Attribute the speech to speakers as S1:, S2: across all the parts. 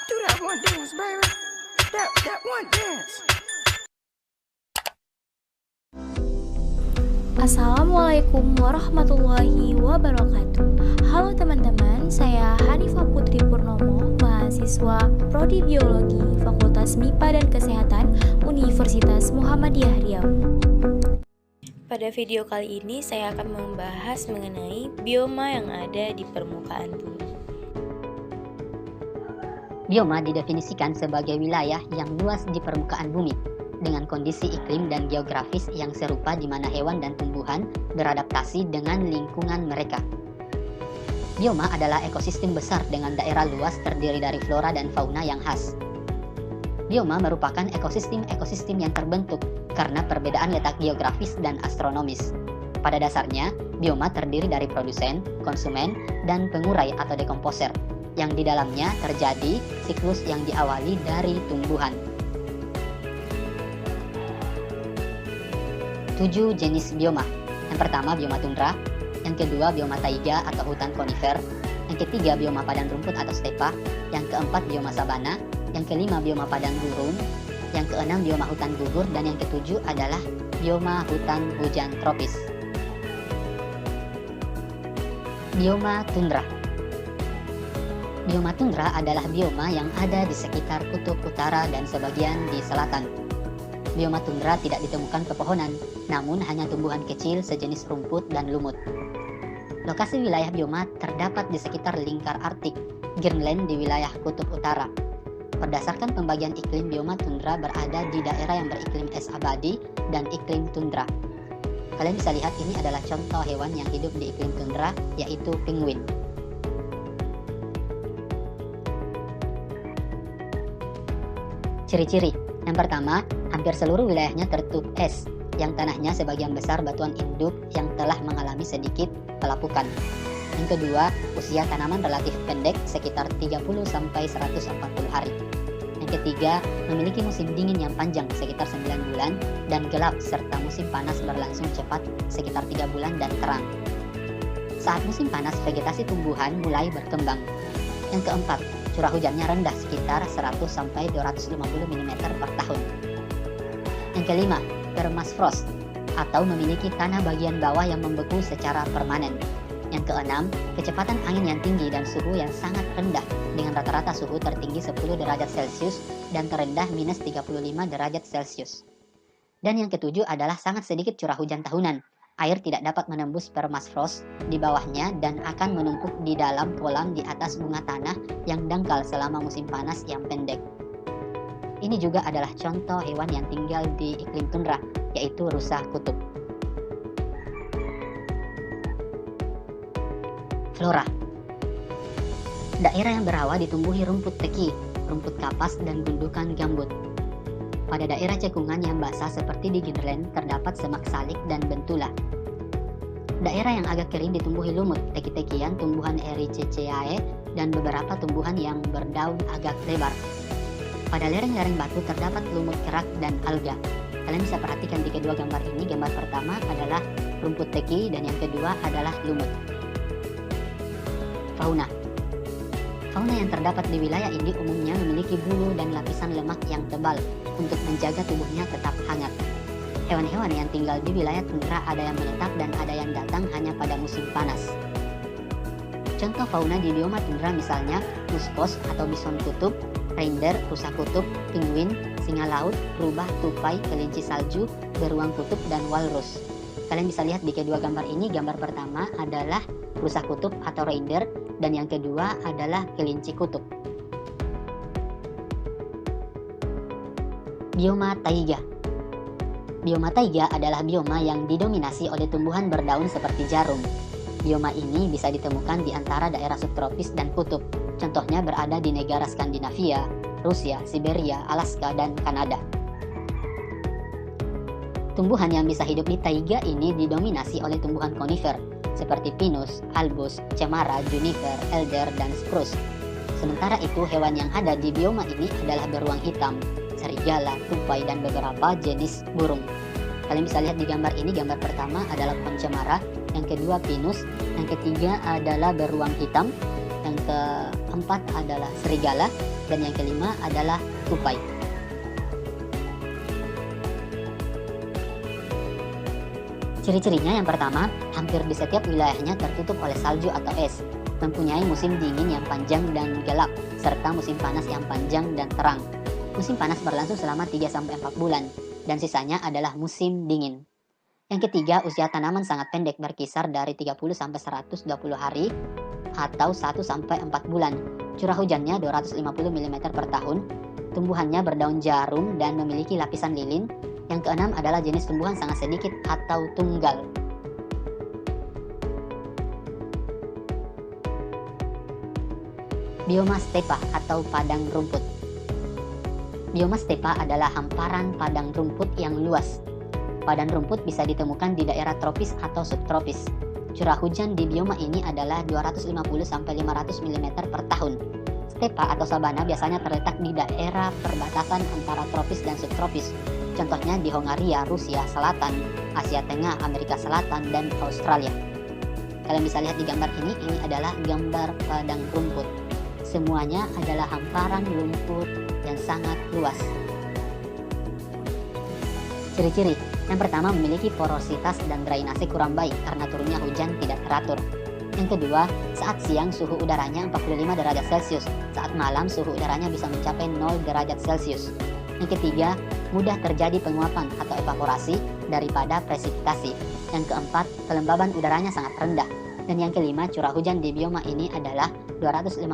S1: Do that one dance, baby. That one dance.
S2: Assalamualaikum warahmatullahi wabarakatuh. Halo teman-teman, saya Hanifah Putri Purnomo, mahasiswa Prodi Biologi Fakultas MIPA dan Kesehatan Universitas Muhammadiyah Riau. Pada video kali ini saya akan membahas mengenai bioma yang ada di permukaan bumi.
S3: Bioma didefinisikan sebagai wilayah yang luas di permukaan bumi, dengan kondisi iklim dan geografis yang serupa di mana hewan dan tumbuhan beradaptasi dengan lingkungan mereka. Bioma adalah ekosistem besar dengan daerah luas terdiri dari flora dan fauna yang khas. Bioma merupakan ekosistem yang terbentuk karena perbedaan letak geografis dan astronomis. Pada dasarnya, bioma terdiri dari produsen, konsumen, dan pengurai atau dekomposer, yang di dalamnya terjadi siklus yang diawali dari tumbuhan. 7 jenis bioma. Yang pertama bioma tundra, yang kedua bioma taiga atau hutan konifer, yang ketiga bioma padang rumput atau stepa, yang keempat bioma sabana, yang kelima bioma padang gurun, yang keenam bioma hutan gugur, dan yang ketujuh adalah bioma hutan hujan tropis. Bioma tundra. Bioma tundra adalah bioma yang ada di sekitar kutub utara dan sebagian di selatan. Bioma tundra tidak ditemukan pepohonan, namun hanya tumbuhan kecil sejenis rumput dan lumut. Lokasi wilayah bioma terdapat di sekitar lingkar Arktik, Greenland di wilayah kutub utara. Berdasarkan pembagian iklim, bioma tundra berada di daerah yang beriklim es abadi dan iklim tundra. Kalian bisa lihat ini adalah contoh hewan yang hidup di iklim tundra, yaitu penguin. Ciri-ciri. Yang pertama, hampir seluruh wilayahnya tertutup es, yang tanahnya sebagian besar batuan induk yang telah mengalami sedikit pelapukan. Yang kedua, usia tanaman relatif pendek, sekitar 30-140 hari. Yang ketiga, memiliki musim dingin yang panjang, sekitar 9 bulan, dan gelap, serta musim panas berlangsung cepat, sekitar 3 bulan dan terang. Saat musim panas, vegetasi tumbuhan mulai berkembang. Yang keempat, curah hujannya rendah, sekitar 100-250 mm per tahun. Yang kelima, permafrost atau memiliki tanah bagian bawah yang membeku secara permanen. Yang keenam, kecepatan angin yang tinggi dan suhu yang sangat rendah dengan rata-rata suhu tertinggi 10 derajat Celcius dan terendah minus 35 derajat Celcius. Dan yang ketujuh adalah sangat sedikit curah hujan tahunan. Air tidak dapat menembus permafrost di bawahnya dan akan menumpuk di dalam kolam di atas bunga tanah yang dangkal selama musim panas yang pendek. Ini juga adalah contoh hewan yang tinggal di iklim tundra, yaitu rusa kutub. Flora. Daerah yang berawa ditumbuhi rumput teki, rumput kapas, dan gundukan gambut. Pada daerah cekungan yang basah seperti di Greenland terdapat semak salik dan bentula. Daerah yang agak kering ditumbuhi lumut, teki-tekian, tumbuhan Ericaceae, dan beberapa tumbuhan yang berdaun agak lebar. Pada lereng-lereng batu terdapat lumut kerak dan alga. Kalian bisa perhatikan di kedua gambar ini. Gambar pertama adalah rumput teki dan yang kedua adalah lumut. Fauna. Fauna yang terdapat di wilayah ini umumnya memiliki bulu dan lapisan lemak yang tebal untuk menjaga tubuhnya tetap hangat. Hewan-hewan yang tinggal di wilayah tundra ada yang menetap dan ada yang datang hanya pada musim panas. Contoh fauna di bioma tundra misalnya muskos atau bison kutub, reindeer, rusa kutub, penguin, singa laut, rubah, tupai, kelinci salju, beruang kutub, dan walrus. Kalian bisa lihat di kedua gambar ini. Gambar pertama adalah rusa kutub atau reindeer dan yang kedua adalah kelinci kutub. Bioma taiga. Bioma taiga adalah bioma yang didominasi oleh tumbuhan berdaun seperti jarum. Bioma ini bisa ditemukan di antara daerah subtropis dan kutub. Contohnya berada di negara Skandinavia, Rusia, Siberia, Alaska, dan Kanada. Tumbuhan yang bisa hidup di taiga ini didominasi oleh tumbuhan konifer seperti pinus, albus, cemara, juniper, elder, dan spruce. Sementara itu, hewan yang ada di bioma ini adalah beruang hitam, serigala, tupai, dan beberapa jenis burung. Kalian bisa lihat di gambar ini. Gambar pertama adalah pohon cemara, yang kedua pinus, yang ketiga adalah beruang hitam, yang keempat adalah serigala, dan yang kelima adalah tupai. Ciri-cirinya yang pertama, hampir di setiap wilayahnya tertutup oleh salju atau es, mempunyai musim dingin yang panjang dan gelap, serta musim panas yang panjang dan terang. Musim panas berlangsung selama 3-4 bulan, dan sisanya adalah musim dingin. Yang ketiga, usia tanaman sangat pendek, berkisar dari 30-120 hari atau 1-4 bulan. Curah hujannya 250 mm per tahun. Tumbuhannya berdaun jarum dan memiliki lapisan lilin. Yang keenam adalah jenis tumbuhan sangat sedikit atau tunggal. Bioma stepa atau padang rumput. Bioma stepa adalah hamparan padang rumput yang luas. Padang rumput bisa ditemukan di daerah tropis atau subtropis. Curah hujan di bioma ini adalah 250-500 mm per tahun. Stepa atau sabana biasanya terletak di daerah perbatasan antara tropis dan subtropis. Contohnya di Hongaria, Rusia Selatan, Asia Tengah, Amerika Selatan, dan Australia. Kalian bisa lihat di gambar ini adalah gambar padang rumput. Semuanya adalah hamparan rumput yang sangat luas. Ciri-ciri. Yang pertama, memiliki porositas dan drainase kurang baik karena turunnya hujan tidak teratur. Yang kedua, saat siang suhu udaranya 45 derajat Celcius, saat malam suhu udaranya bisa mencapai 0 derajat Celcius. Yang ketiga, mudah terjadi penguapan atau evaporasi daripada presipitasi. Yang keempat, kelembaban udaranya sangat rendah. Dan yang kelima, curah hujan di bioma ini adalah 250-500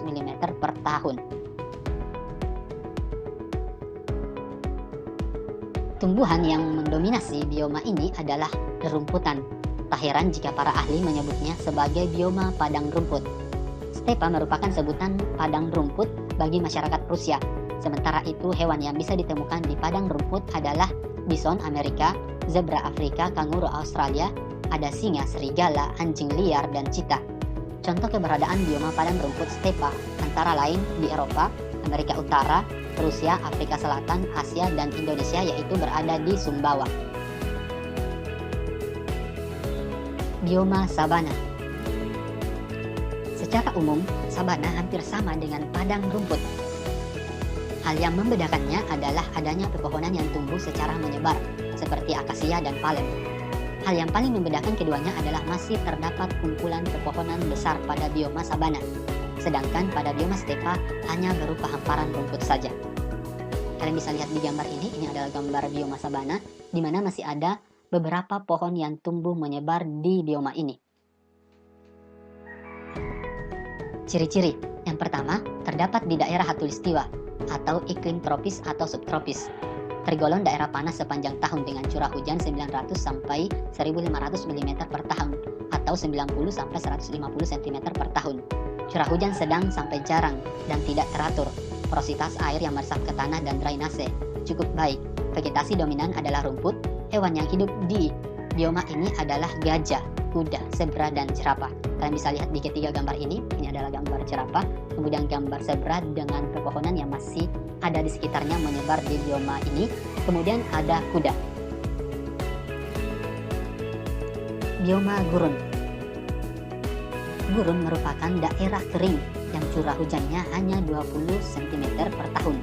S3: mm per tahun. Tumbuhan yang mendominasi bioma ini adalah rerumputan. Tak heran jika para ahli menyebutnya sebagai bioma padang rumput. Stepa merupakan sebutan padang rumput bagi masyarakat Rusia. Sementara itu, hewan yang bisa ditemukan di padang rumput adalah bison Amerika, zebra Afrika, kanguru Australia, ada singa, serigala, anjing liar, dan cheetah. Contoh keberadaan bioma padang rumput stepa antara lain di Eropa, Amerika Utara, Rusia, Afrika Selatan, Asia, dan Indonesia, yaitu berada di Sumbawa. Bioma sabana. Secara umum, sabana hampir sama dengan padang rumput. Hal yang membedakannya adalah adanya pepohonan yang tumbuh secara menyebar, seperti akasia dan palen. Hal yang paling membedakan keduanya adalah masih terdapat kumpulan pepohonan besar pada bioma sabana, sedangkan pada bioma stepa hanya berupa hamparan rumput saja. Kalian bisa lihat di gambar ini adalah gambar bioma sabana, di mana masih ada beberapa pohon yang tumbuh menyebar di bioma ini. Ciri-ciri. Yang pertama, terdapat di daerah khatulistiwa atau iklim tropis atau subtropis. Tergolong daerah panas sepanjang tahun dengan curah hujan 900 sampai 1500 mm per tahun atau 90 sampai 150 cm per tahun. Curah hujan sedang sampai jarang dan tidak teratur. Porositas air yang meresap ke tanah dan drainase cukup baik. Vegetasi dominan adalah rumput. Hewan yang hidup di bioma ini adalah gajah, kuda, zebra, dan jerapah. Kalian bisa lihat di ketiga gambar ini adalah gambar jerapah, kemudian gambar zebra dengan pepohonan yang masih ada di sekitarnya menyebar di bioma ini, kemudian ada kuda. Bioma gurun. Gurun merupakan daerah kering yang curah hujannya hanya 20 cm per tahun.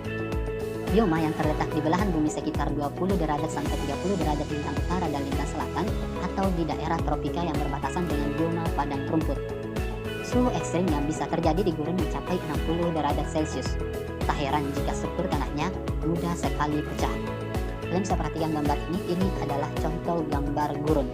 S3: Bioma yang terletak di belahan bumi sekitar 20 derajat sampai 30 derajat lintang utara dan lintang selatan atau di daerah tropika yang berbatasan dengan bioma padang rumput. Suhu ekstrim yang bisa terjadi di gurun mencapai 60 derajat Celcius. Tak heran jika struktur tanahnya mudah sekali pecah. Kalian bisa perhatikan gambar ini adalah contoh gambar gurun.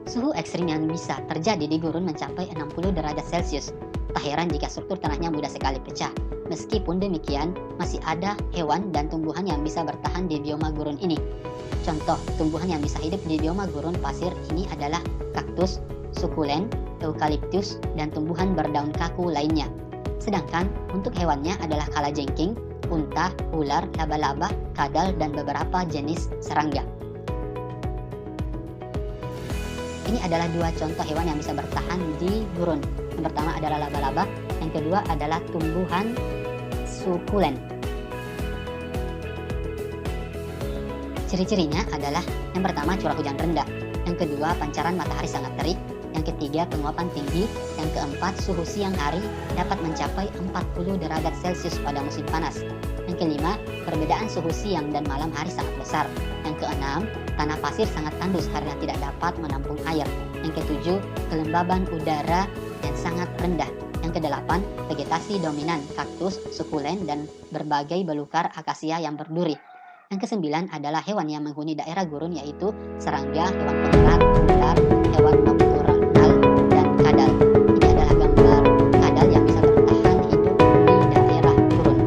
S3: Suhu ekstrim yang bisa terjadi di gurun mencapai 60 derajat Celcius. Tak heran jika struktur tanahnya mudah sekali pecah. Meskipun demikian, masih ada hewan dan tumbuhan yang bisa bertahan di bioma gurun ini. Contoh tumbuhan yang bisa hidup di bioma gurun pasir ini adalah kaktus, sukulen, eukaliptus, dan tumbuhan berdaun kaku lainnya. Sedangkan untuk hewannya adalah kalajengking, unta, ular, laba-laba, kadal, dan beberapa jenis serangga. Ini adalah dua contoh hewan yang bisa bertahan di gurun. Yang pertama adalah laba-laba, yang kedua adalah tumbuhan sukulen. Ciri-cirinya adalah yang pertama curah hujan rendah, yang kedua pancaran matahari sangat terik, yang ketiga penguapan tinggi, yang keempat suhu siang hari dapat mencapai 40 derajat Celcius pada musim panas, yang kelima perbedaan suhu siang dan malam hari sangat besar, yang keenam tanah pasir sangat tandus karena tidak dapat menampung air, yang ketujuh kelembaban udara yang sangat rendah, yang kedelapan vegetasi dominan kaktus, sukulen, dan berbagai belukar akasia yang berduri. Yang kesembilan adalah hewan yang menghuni daerah gurun yaitu serangga, hewan pengulat, ular, hewan nocturnal, dan kadal. Ini adalah gambar kadal yang bisa bertahan hidup di daerah gurun.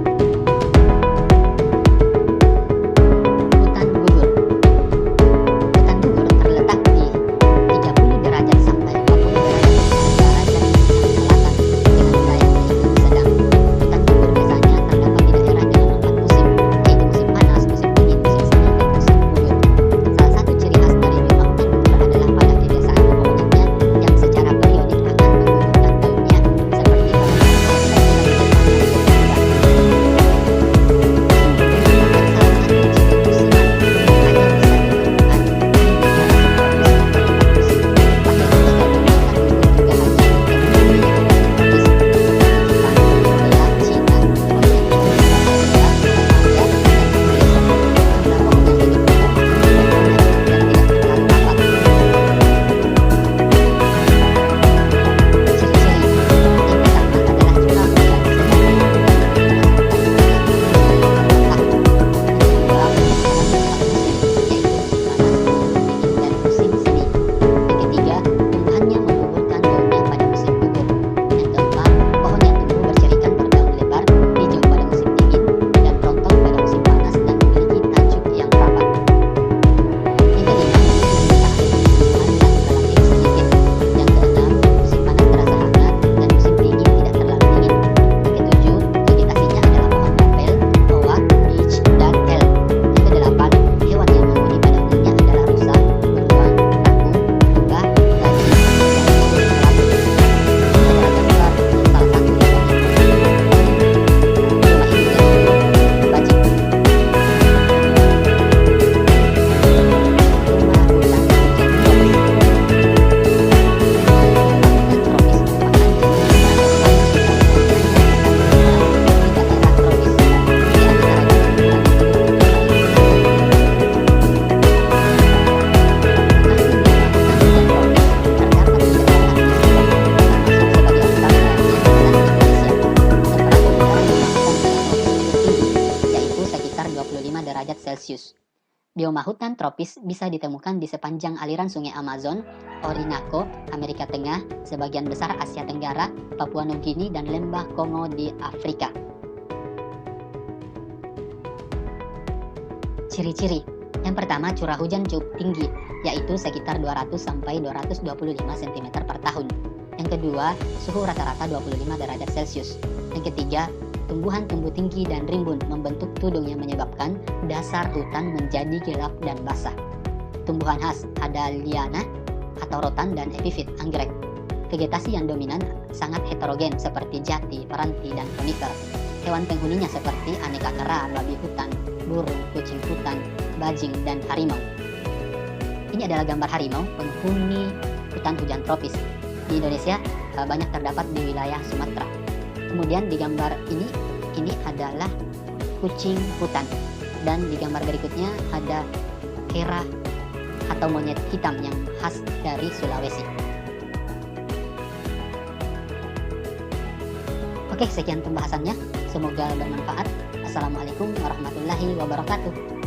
S3: Hutan gugur. Hutan gugur terletak di 30 derajat sampai 40 derajat utara dan selatan dengan wilayah iklim sedang. Hutan gugur biasanya terdapat di daerah dengan 4 musim, yaitu musim panas, musim dingin, musim semi, dan musim gugur. Salah satu ciri khas dari biola hutan gugur adalah pada kebiasaan pepohonannya yang secara periodik akan menggugurkan daunnya, seperti pada musim derajat Celcius. Bioma hutan tropis bisa ditemukan di sepanjang aliran sungai Amazon, Orinoco, Amerika Tengah, sebagian besar Asia Tenggara, Papua Nugini, dan lembah Kongo di Afrika. Ciri-ciri. Yang pertama, curah hujan cukup tinggi, yaitu sekitar 200-225 cm per tahun. Yang kedua, suhu rata-rata 25 derajat Celcius. Yang ketiga, tumbuhan tumbuh tinggi dan rimbun membentuk tudung yang menyebabkan dasar hutan menjadi gelap dan basah. Tumbuhan khas ada liana atau rotan dan epifit anggrek. Vegetasi yang dominan sangat heterogen seperti jati, meranti, dan konifer. Hewan penghuninya seperti aneka kera, babi hutan, burung, kucing hutan, bajing, dan harimau. Ini adalah gambar harimau penghuni hutan hujan tropis. Di Indonesia banyak terdapat di wilayah Sumatera. Kemudian di gambar ini adalah kucing hutan, dan di gambar berikutnya ada kera atau monyet hitam yang khas dari Sulawesi. Oke, sekian pembahasannya. Semoga bermanfaat. Assalamualaikum warahmatullahi wabarakatuh.